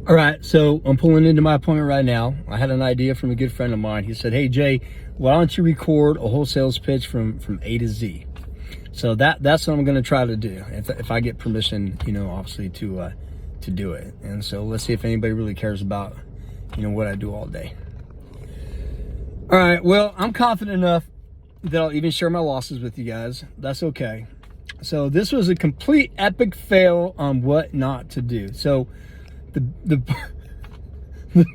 All right, so I'm pulling into my appointment right now. I had an idea from a good friend of mine. He said, "Hey Jay, why don't you record a whole sales pitch from A to Z?" So that's what I'm going to try to do if I get permission, obviously to do it. And so let's see if anybody really cares about, what I do all day. All right, well, I'm confident enough that I'll even share my losses with you guys. That's okay. So this was a complete epic fail on what not to do. So the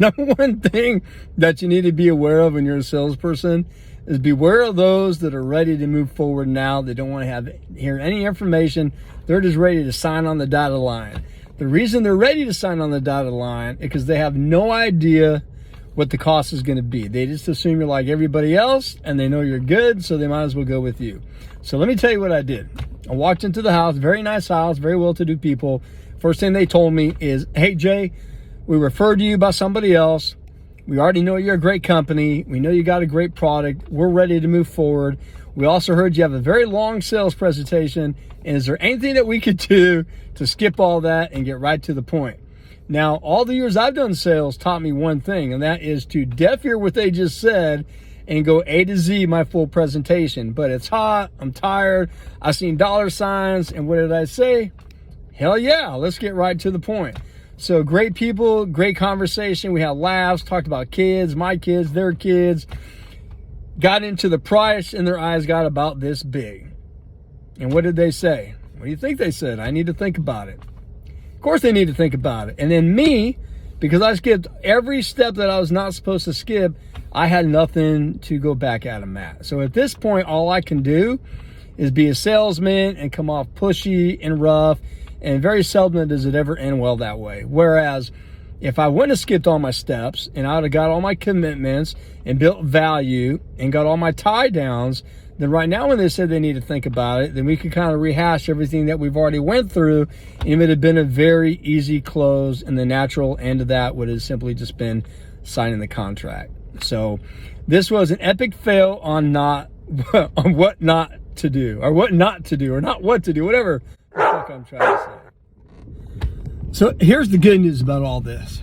number one thing that you need to be aware of when you're a salesperson is beware of those that are ready to move forward now. They don't want to hear any information. They're just ready to sign on the dotted line. The reason they're ready to sign on the dotted line is because they have no idea what the cost is going to be. They just assume you're like everybody else and they know you're good, so they might as well go with you. So let me tell you what I did. I walked into the house, very nice house, very well-to-do people. First thing they told me is, "Hey Jay, we referred to you by somebody else. We already know you're a great company. We know you got a great product. We're ready to move forward. We also heard you have a very long sales presentation. And is there anything that we could do to skip all that and get right to the point?" Now, all the years I've done sales taught me one thing, and that is to deaf ear what they just said and go A to Z my full presentation. But it's hot. I'm tired. I've seen dollar signs. And what did I say? Hell yeah, let's get right to the point. So great people, great conversation. We had laughs, talked about kids, my kids, their kids. Got into the price and their eyes got about this big. And what did they say? What do you think they said? "I need to think about it." Of course they need to think about it. And then me, because I skipped every step that I was not supposed to skip, I had nothing to go back at them at. So at this point, all I can do is be a salesman and come off pushy and rough. And very seldom does it ever end well that way. Whereas if I wouldn't have skipped all my steps and I would have got all my commitments and built value and got all my tie downs, then right now when they said they need to think about it, then we could kind of rehash everything that we've already went through, and it would have been a very easy close, and the natural end of that would have simply just been signing the contract. So this was an epic fail on what not to do, or what not to do, or not what to do, whatever the fuck I'm trying to say. So here's the good news about all this.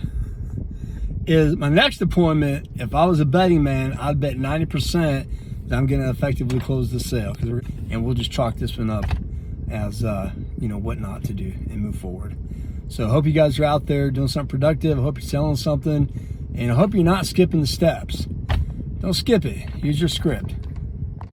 Is my next appointment, if I was a betting man, I'd bet 90% that I'm going to effectively close the sale. And we'll just chalk this one up as, what not to do and move forward. So I hope you guys are out there doing something productive. I hope you're selling something. And I hope you're not skipping the steps. Don't skip it. Use your script.